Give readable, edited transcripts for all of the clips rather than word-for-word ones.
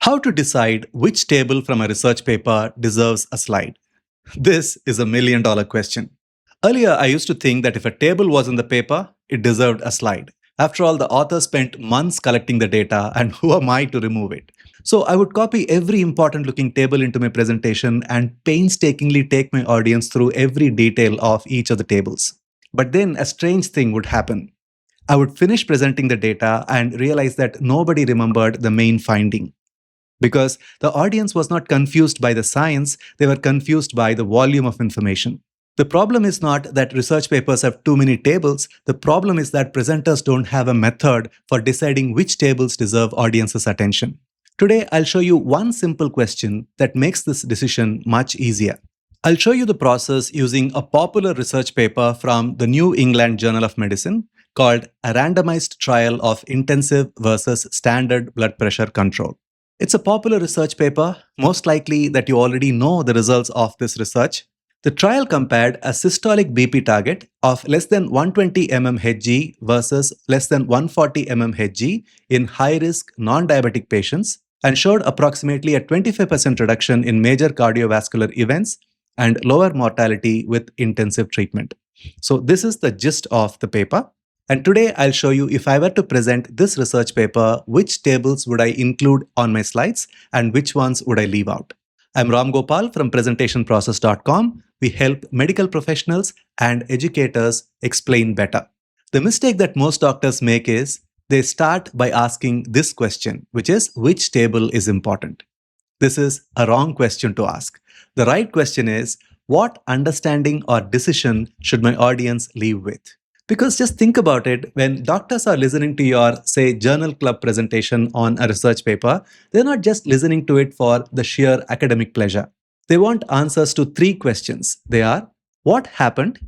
How to decide which table from a research paper deserves a slide? This is a $1 million question. Earlier, I used to think that if a table was in the paper, it deserved a slide. After all, the author spent months collecting the data, and who am I to remove it? So I would copy every important looking table into my presentation and painstakingly take my audience through every detail of each of the tables. But then a strange thing would happen. I would finish presenting the data and realize that nobody remembered the main finding. Because the audience was not confused by the science, they were confused by the volume of information. The problem is not that research papers have too many tables. The problem is that presenters don't have a method for deciding which tables deserve audience's attention. Today, I'll show you one simple question that makes this decision much easier. I'll show you the process using a popular research paper from the New England Journal of Medicine called A Randomized Trial of Intensive versus Standard Blood Pressure Control. It's a popular research paper, most likely that you already know the results of this research. The trial compared a systolic BP target of less than 120 mmHg versus less than 140 mmHg in high-risk non-diabetic patients and showed approximately a 25% reduction in major cardiovascular events and lower mortality with intensive treatment. So this is the gist of the paper. And today I'll show you, if I were to present this research paper, which tables would I include on my slides and which ones would I leave out. I'm Ramgopal from presentationprocess.com. We help medical professionals and educators explain better. The mistake that most doctors make is they start by asking this question, which is, which table is important? This is a wrong question to ask. The right question is, what understanding or decision should my audience leave with? Because just think about it, when doctors are listening to your, say, journal club presentation on a research paper, they're not just listening to it for the sheer academic pleasure. They want answers to 3 questions. They are, what happened?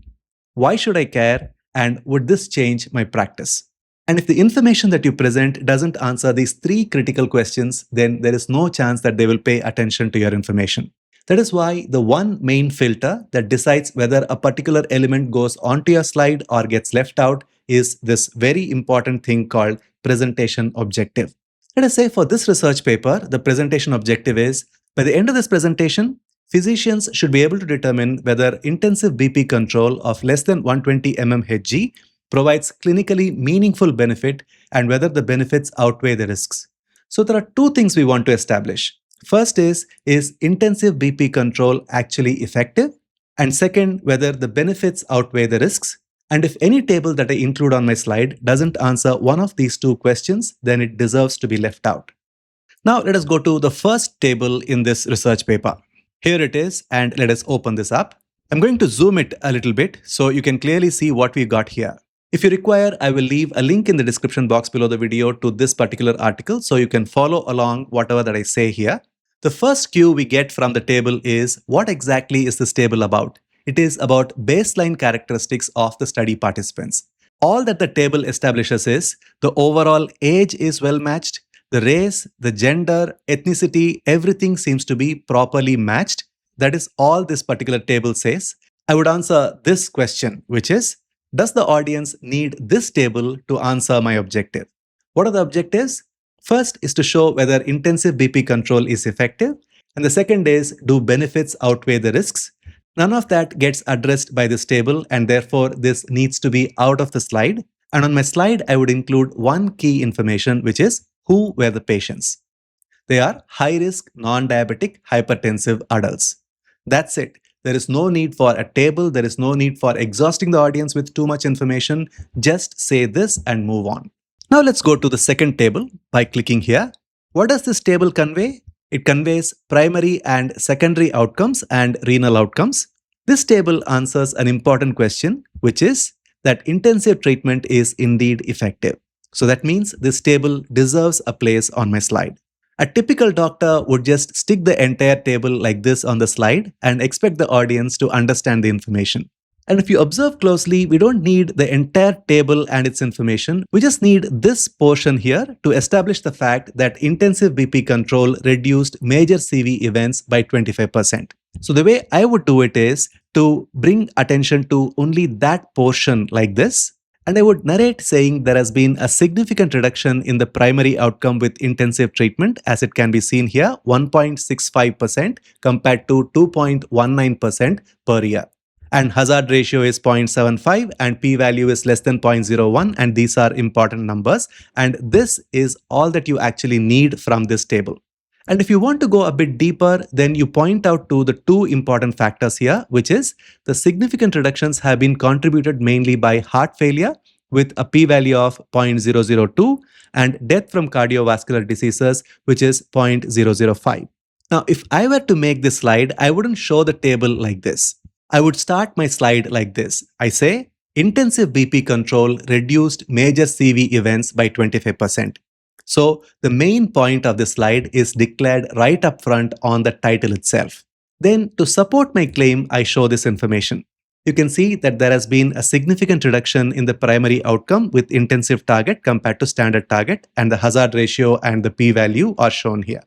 Why should I care? And would this change my practice? And if the information that you present doesn't answer these 3 critical questions, then there is no chance that they will pay attention to your information. That is why the one main filter that decides whether a particular element goes onto your slide or gets left out is this very important thing called presentation objective. Let us say for this research paper, the presentation objective is, by the end of this presentation, physicians should be able to determine whether intensive BP control of less than 120 mmHg provides clinically meaningful benefit and whether the benefits outweigh the risks. So there are 2 things we want to establish. First is intensive BP control actually effective? And second, whether the benefits outweigh the risks. And if any table that I include on my slide doesn't answer one of these 2 questions, then it deserves to be left out. Now let us go to the first table in this research paper. Here it is, and let us open this up. I'm going to zoom it a little bit so you can clearly see what we got here. If you require, I will leave a link in the description box below the video to this particular article so you can follow along whatever that I say here. The first cue we get from the table is, what exactly is this table about? It is about baseline characteristics of the study participants. All that the table establishes is the overall age is well matched, the race, the gender, ethnicity, everything seems to be properly matched. That is all this particular table says. I would answer this question, which is, does the audience need this table to answer my objective? What are the objectives? First is to show whether intensive BP control is effective. And the second is, do benefits outweigh the risks? None of that gets addressed by this table, and therefore this needs to be out of the slide. And on my slide, I would include one key information, which is, who were the patients? They are high-risk, non-diabetic, hypertensive adults. That's it. There is no need for a table. There is no need for exhausting the audience with too much information. Just say this and move on. Now let's go to the second table by clicking here. What does this table convey? It conveys primary and secondary outcomes and renal outcomes. This table answers an important question, which is that intensive treatment is indeed effective. So that means this table deserves a place on my slide. A typical doctor would just stick the entire table like this on the slide and expect the audience to understand the information. And if you observe closely, we don't need the entire table and its information. We just need this portion here to establish the fact that intensive BP control reduced major CV events by 25%. So the way I would do it is to bring attention to only that portion like this. And I would narrate saying there has been a significant reduction in the primary outcome with intensive treatment, as it can be seen here, 1.65% compared to 2.19% per year. And hazard ratio is 0.75 and p-value is less than 0.01, and these are important numbers. And this is all that you actually need from this table. And if you want to go a bit deeper, then you point out to the two important factors here, which is the significant reductions have been contributed mainly by heart failure with a p-value of 0.002 and death from cardiovascular diseases, which is 0.005. Now, if I were to make this slide, I wouldn't show the table like this. I would start my slide like this. I say, intensive BP control reduced major CV events by 25%. So the main point of the slide is declared right up front on the title itself. Then to support my claim, I show this information. You can see that there has been a significant reduction in the primary outcome with intensive target compared to standard target, and the hazard ratio and the p-value are shown here.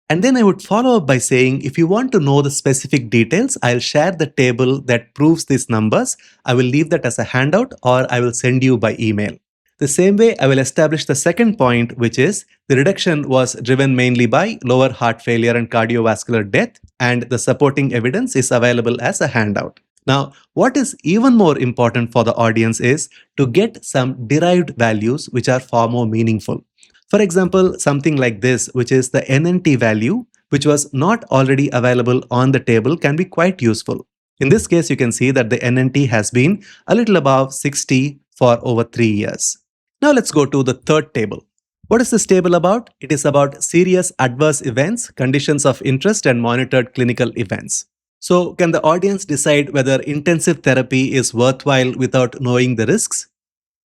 And then I would follow up by saying, if you want to know the specific details, I'll share the table that proves these numbers. I will leave that as a handout or I will send you by email. The same way, I will establish the second point, which is the reduction was driven mainly by lower heart failure and cardiovascular death, and the supporting evidence is available as a handout. Now, what is even more important for the audience is to get some derived values which are far more meaningful. For example, something like this, which is the NNT value, which was not already available on the table, can be quite useful. In this case, you can see that the NNT has been a little above 60 for over 3 years. Now let's go to the third table. What is this table about? It is about serious adverse events, conditions of interest, and monitored clinical events. So, can the audience decide whether intensive therapy is worthwhile without knowing the risks?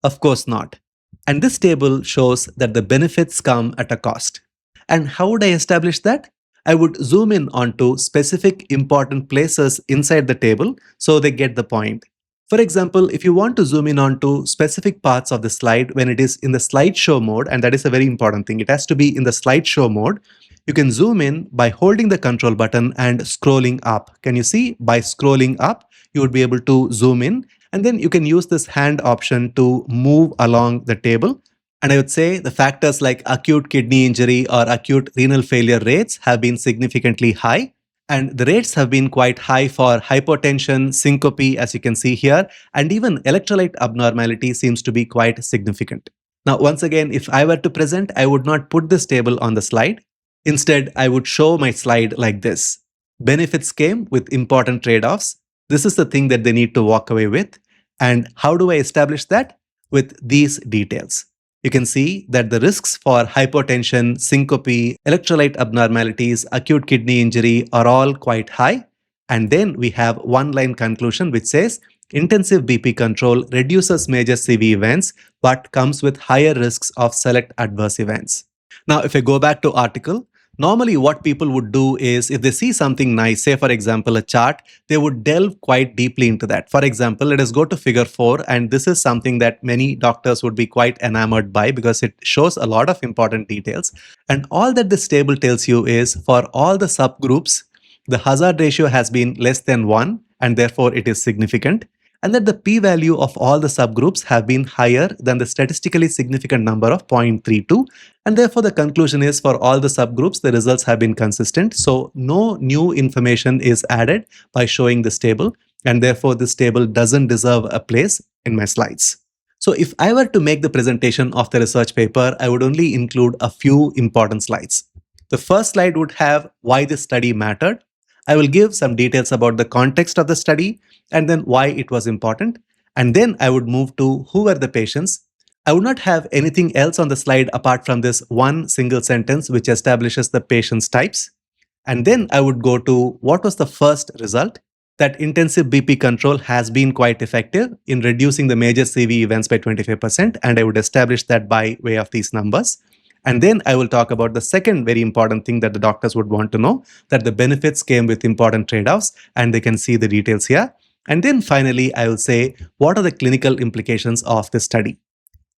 Of course not. And this table shows that the benefits come at a cost. And how would I establish that? I would zoom in onto specific important places inside the table so they get the point. For example, if you want to zoom in onto specific parts of the slide when it is in the slideshow mode, and that is a very important thing, it has to be in the slideshow mode, you can zoom in by holding the control button and scrolling up. Can you see? By scrolling up, you would be able to zoom in, and then you can use this hand option to move along the table. And I would say the factors like acute kidney injury or acute renal failure rates have been significantly high. And the rates have been quite high for hypotension, syncope, as you can see here, and even electrolyte abnormality seems to be quite significant. Now, once again, if I were to present, I would not put this table on the slide. Instead, I would show my slide like this. Benefits came with important trade-offs. This is the thing that they need to walk away with. And how do I establish that? With these details. You can see that the risks for hypotension, syncope, electrolyte abnormalities, acute kidney injury are all quite high. And then we have one-line conclusion which says intensive BP control reduces major CV events but comes with higher risks of select adverse events. Now, if I go back to article, normally what people would do is if they see something nice, say for example a chart, they would delve quite deeply into that. For example, let us go to figure 4, and this is something that many doctors would be quite enamored by because it shows a lot of important details. And all that this table tells you is for all the subgroups, the hazard ratio has been less than 1 and therefore it is significant, and that the p-value of all the subgroups have been higher than the statistically significant number of 0.32, and therefore the conclusion is for all the subgroups the results have been consistent. So no new information is added by showing this table, and therefore this table doesn't deserve a place in my slides. So if I were to make the presentation of the research paper, I would only include a few important slides. The first slide would have why this study mattered. I will give some details about the context of the study and then why it was important. And then I would move to who were the patients. I would not have anything else on the slide apart from this one single sentence which establishes the patient's types. And then I would go to what was the first result, that intensive BP control has been quite effective in reducing the major CV events by 25%, and I would establish that by way of these numbers. And then I will talk about the second very important thing that the doctors would want to know, that the benefits came with important trade-offs, and they can see the details here. And then finally, I will say, what are the clinical implications of this study?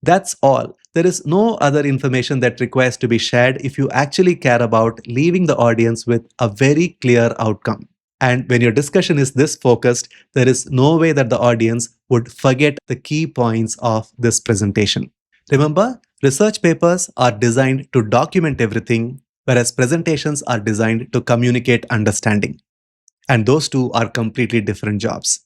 That's all. There is no other information that requires to be shared if you actually care about leaving the audience with a very clear outcome. And when your discussion is this focused, there is no way that the audience would forget the key points of this presentation. Remember, research papers are designed to document everything, whereas presentations are designed to communicate understanding. And those two are completely different jobs.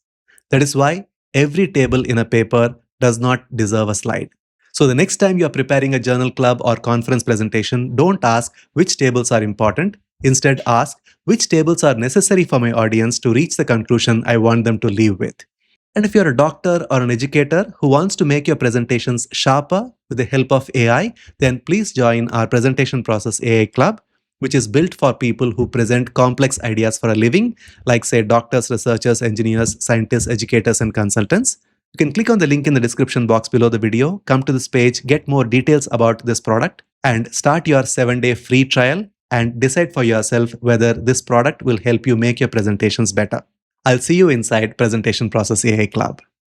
That is why every table in a paper does not deserve a slide. So the next time you're preparing a journal club or conference presentation, don't ask which tables are important. Instead, ask which tables are necessary for my audience to reach the conclusion I want them to leave with. And if you're a doctor or an educator who wants to make your presentations sharper with the help of AI, then please join our Presentation Process AI Club, which is built for people who present complex ideas for a living, like, say, doctors, researchers, engineers, scientists, educators, and consultants. You can click on the link in the description box below the video, come to this page, get more details about this product, and start your 7-day free trial and decide for yourself whether this product will help you make your presentations better. I'll see you inside Presentation Process AI Club.